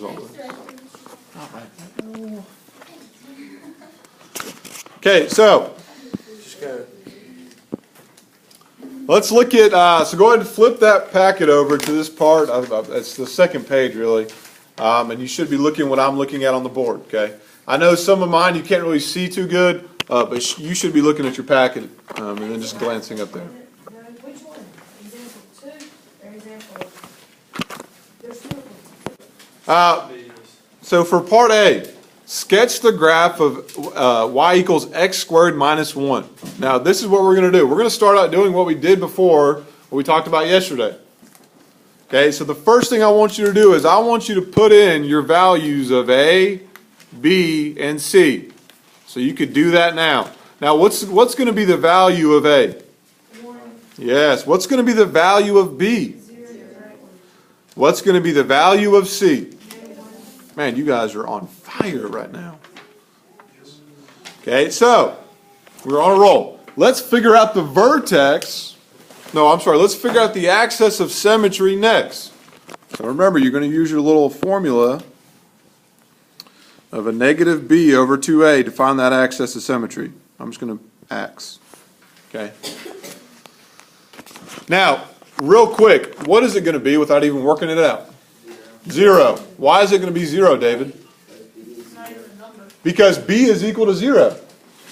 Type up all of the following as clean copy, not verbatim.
always. Okay, so let's look at, so go ahead and flip that packet over to this part. It's the second page, really. And you should be looking what I'm looking at on the board, okay? I know some of mine you can't really see too good, but you should be looking at your packet and then just glancing up there. Which one? Example 2 or example? There's 2 of them. So for part A, sketch the graph of y equals x squared minus 1. Now this is what we're going to do. We're going to start out doing what we did before, what we talked about yesterday. Okay, so the first thing I want you to do is I want you to put in your values of A, B, and C. So you could do that now. Now what's going to be the value of A? 1. Yes. What's going to be the value of B? 0. What's going to be the value of C? Man, you guys are on fire right now. Okay, so we're on a roll. Let's figure out the vertex. No, I'm sorry. Let's figure out the axis of symmetry next. So remember, you're going to use your little formula of a negative b over 2a to find that axis of symmetry. I'm just going to x. Okay. Now, real quick, what is it going to be without even working it out? 0. Why is it going to be 0, David? Because b is equal to 0.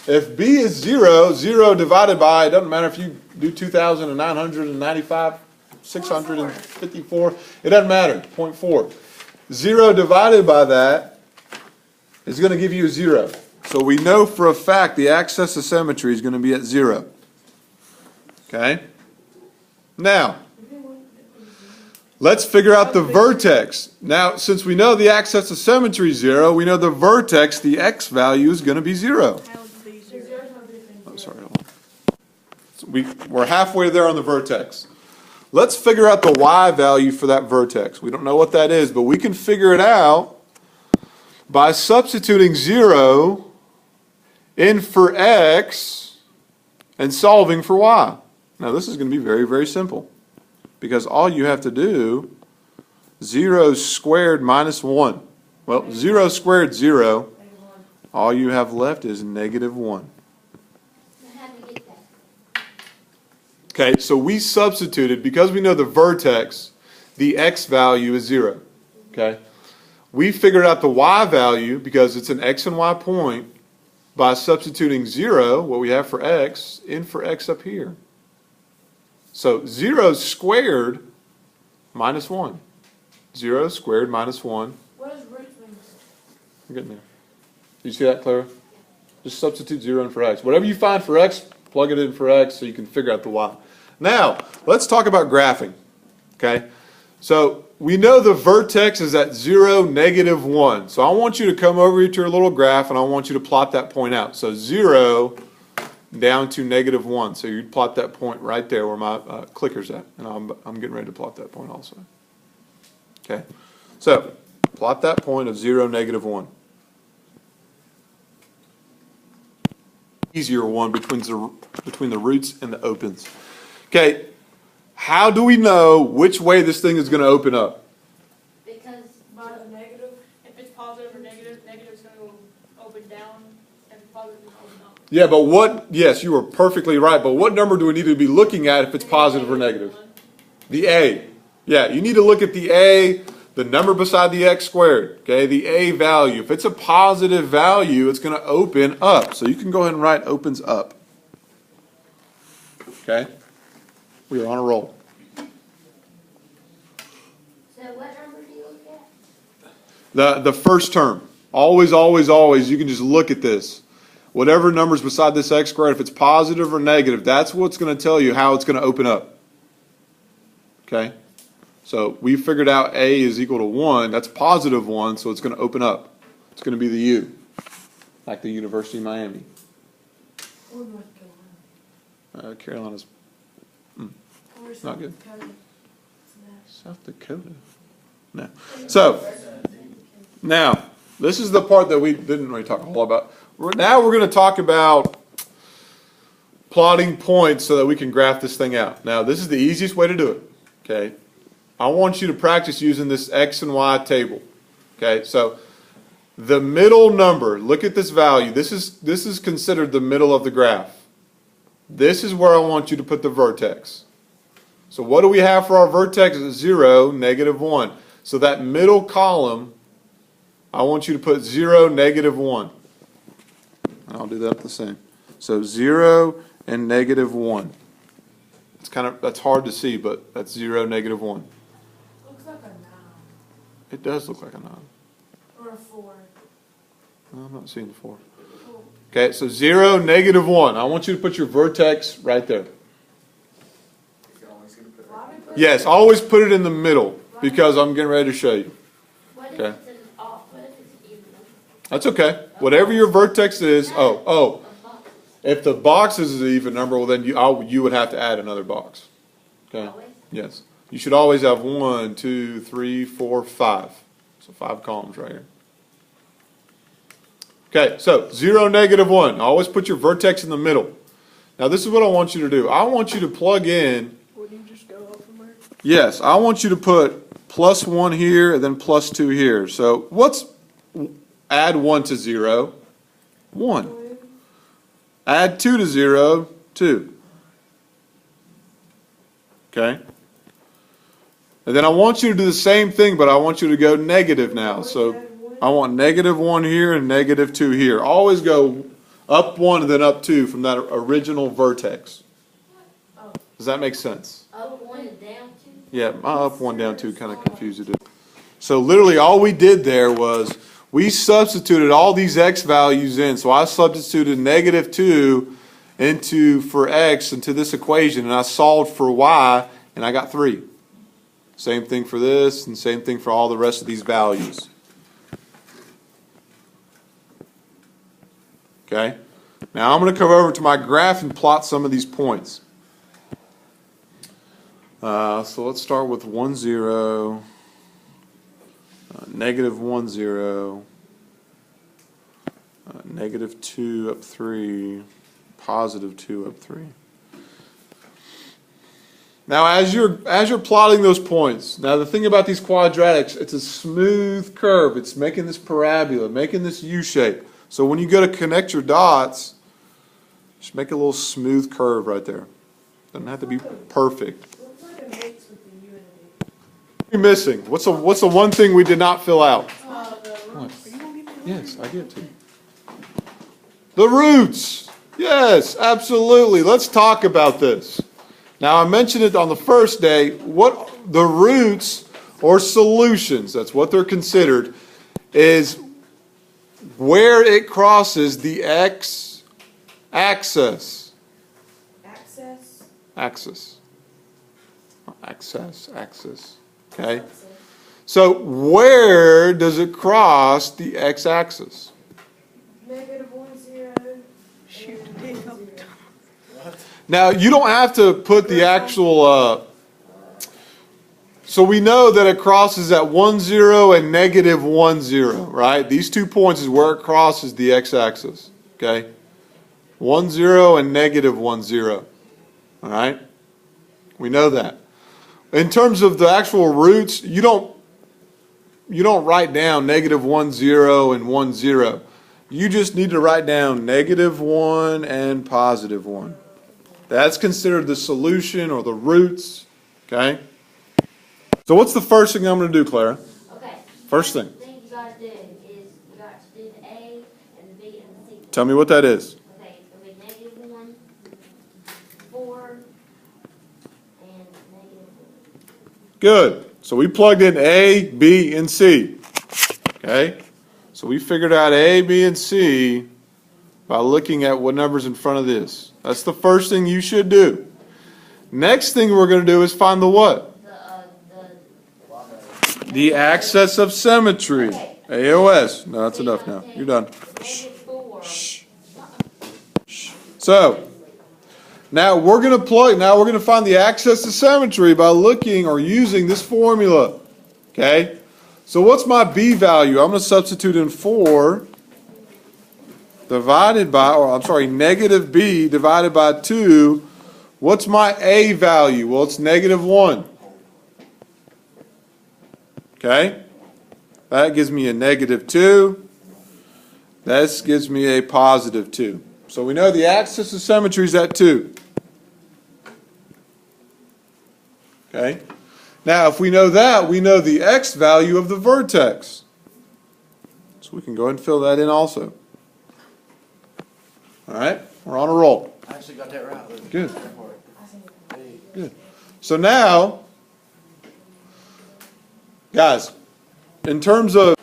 If b is 0, 0 divided by, it doesn't matter if you do 2,995, 654, it doesn't matter, 0.4. 0 divided by that is going to give you a 0. So we know for a fact the axis of symmetry is going to be at 0. Okay? Now, let's figure out the vertex. Now, since we know the axis of symmetry is 0, we know the vertex, the x value, is going to be 0. Oh, sorry, hold on. So we're halfway there on the vertex. Let's figure out the y value for that vertex. We don't know what that is, but we can figure it out by substituting 0 in for x and solving for y. Now, this is going to be very, very simple. Because all you have to do, 0 squared minus 1. Well, 0 squared 0. All you have left is negative 1. Okay, so we substituted, because we know the vertex, the x value is 0. Okay? We figured out the y value, because it's an x and y point, by substituting 0, what we have for x, in for x up here. So 0 squared minus 1. 0 squared minus 1. What does root mean? I'm getting there. Do you see that, Clara? Just substitute 0 in for x. Whatever you find for x, plug it in for x so you can figure out the y. Now, let's talk about graphing. Okay? So we know the vertex is at 0, negative 1. So I want you to come over here to your little graph and I want you to plot that point out. So 0 down to negative 1. So you'd plot that point right there where my clicker's at. And I'm getting ready to plot that point also. Okay. So plot that point of 0, negative 1. Easier one between the roots and the opens. Okay. How do we know which way this thing is going to open up? Because by the negative, if it's positive or negative, negative is going to go open down, and positive is going to open up. Yeah, but yes, you are perfectly right, but what number do we need to be looking at if it's positive or negative? The A. Yeah, you need to look at the A, the number beside the x squared, okay, the A value. If it's a positive value, it's going to open up. So you can go ahead and write opens up. Okay? We are on a roll. So what number do you look at? The first term. Always, always, always, you can just look at this. Whatever number's beside this x squared, if it's positive or negative, that's what's going to tell you how it's going to open up. Okay? So we figured out A is equal to 1. That's positive 1, so it's going to open up. It's going to be the U, like the University of Miami. Or North Carolina. Carolina's not good. South Dakota. No. So, now, this is the part that we didn't really talk a whole lot about. Now we're going to talk about plotting points so that we can graph this thing out. Now, this is the easiest way to do it. Okay? I want you to practice using this X and Y table. Okay, so the middle number, look at this value. This is considered the middle of the graph. This is where I want you to put the vertex. So what do we have for our vertex? 0, -1. So that middle column, I want you to put 0, -1. And I'll do that the same. So 0 and -1. That's hard to see, but that's 0, -1. Looks like a 9 It does look like a 9. or a 4. No, I'm not seeing the 4. Cool. Okay, so 0, -1. I want you to put your vertex right there. Yes, always put it in the middle because I'm getting ready to show you. What if Okay. it's an off? What if it's an even number? That's okay. Whatever your vertex is. Oh, A box. if the box is an even number, well then you would have to add another box. Okay. Always? Yes. You should always have 1, 2, 3, 4, 5. So 5 columns right here. Okay, so 0, -1. Always put your vertex in the middle. Now this is what I want you to do. I want you to plug in. Would you just go up from there? Yes, I want you to put +1 here and then +2 here. So add 1 to 0? 1. Add 2 to 0? 2. Okay? And then I want you to do the same thing, but I want you to go negative now. So I want -1 here and -2 here. Always go up 1 and then up 2 from that original vertex. Does that make sense? Up 1 and down 2? Yeah, my up 1, down 2 kind of confused it. So literally all we did there was we substituted all these x values in. So I substituted -2 for x into this equation, and I solved for y, and I got 3. Same thing for this, and same thing for all the rest of these values. Okay? Now I'm going to come over to my graph and plot some of these points. So let's start with 1, 0, -1, 0, -2 up 3, +2 up 3. Now as you're plotting those points, now the thing about these quadratics, it's a smooth curve. It's making this parabola, making this U shape. So when you go to connect your dots, just make a little smooth curve right there. Doesn't have to be perfect. Looks like a mix with the U and What are you missing? What's the one thing we did not fill out? What? You don't even Yes, I get to. The roots. Yes, absolutely. Let's talk about this. Now I mentioned it on the first day. What the roots or solutions, that's what they're considered, is where it crosses the x-axis. Axis. Okay? So where does it cross the x-axis? -1, 0. Shoot, Now you don't have to put the actual, so we know that it crosses at 1, 0 and -1, 0, right? These 2 points is where it crosses the x-axis, okay? 1, 0 and -1, 0, all right? We know that. In terms of the actual roots, you don't write down -1, 0 and 1, 0. You just need to write down -1 and +1. That's considered the solution or the roots, okay? So what's the first thing I'm going to do, Clara? Okay. First thing. The thing you got to do is you got to do the A and the B and the C. Tell me what that is. Okay, it's going to be -1, 4, and -1. Good. So we plugged in A, B, and C. Okay? So we figured out A, B, and C by looking at what number's in front of this. That's the first thing you should do. Next thing we're going to do is find the what? The axis of symmetry. AOS. No, that's enough now. You're done. -4. So, now we're going to find the axis of symmetry by looking or using this formula. Okay? So what's my B value? I'm going to substitute in 4 divided by, -B divided by 2. What's my A value? Well, it's -1. Okay? That gives me a -2. This gives me a +2. So we know the axis of symmetry is at 2. Okay? Now, if we know that, we know the x value of the vertex. So we can go ahead and fill that in also. All right? We're on a roll. I actually got that right. Good. Good. So now, guys, in terms of,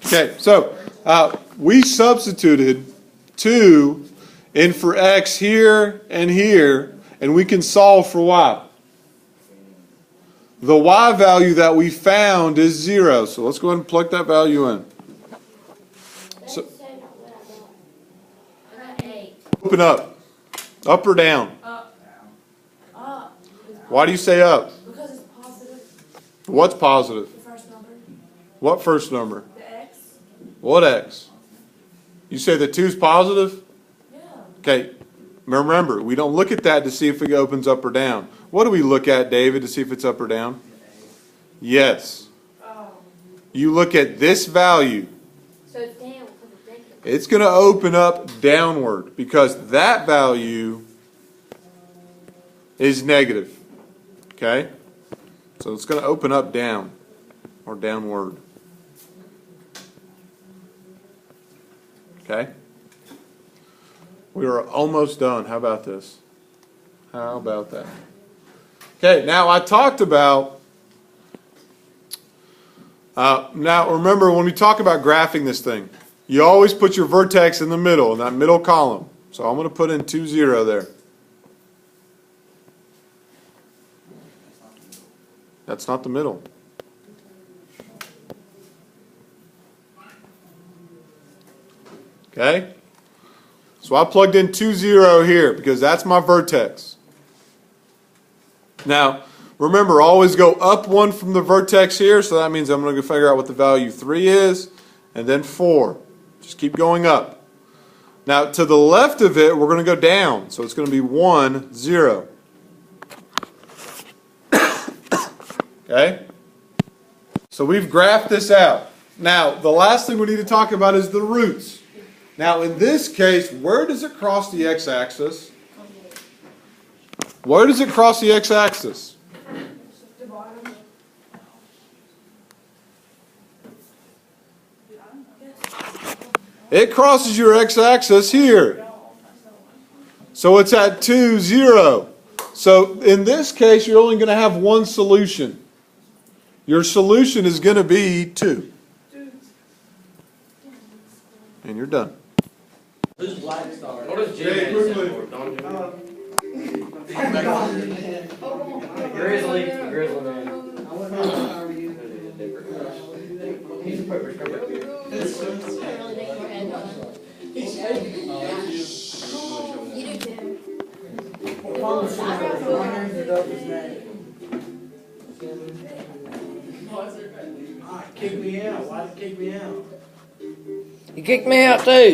okay, so we substituted 2 in for x here, and we can solve for y. The y value that we found is 0, so let's go ahead and plug that value in. So, open up. Up or down? Up. Why do you say up? Because it's positive. What's positive? The first number. What first number? The x. What x? You say the 2's positive? Yeah. Okay, remember, we don't look at that to see if it opens up or down. What do we look at, David, to see if it's up or down? Yes. You look at this value. So it's down because it's negative. It's going to open up downward because that value is negative. Okay? So it's going to open up down or downward. Okay? We are almost done. How about this? How about that? Okay, now I talked about, now remember when we talk about graphing this thing, you always put your vertex in the middle, in that middle column. So I'm going to put in 2, 0 there. That's not the middle. Okay? So I plugged in 2, 0 here because that's my vertex. Now, remember, always go up 1 from the vertex here, so that means I'm going to figure out what the value 3 is, and then 4. Just keep going up. Now, to the left of it, we're going to go down, so it's going to be 1, 0. Okay? So we've graphed this out. Now, the last thing we need to talk about is the roots. Now, in this case, where does it cross the x-axis? Where does it cross the x-axis? The bottom. It crosses your x-axis here. So it's at 2, 0. So in this case, you're only going to have one solution. Your solution is going to be 2. And you're done. Who's Black Star? What does G stand for? Don't Grizzly man. He's a perfect cover. You do too. Kick me out. Why did you kick me out? You kicked me out too.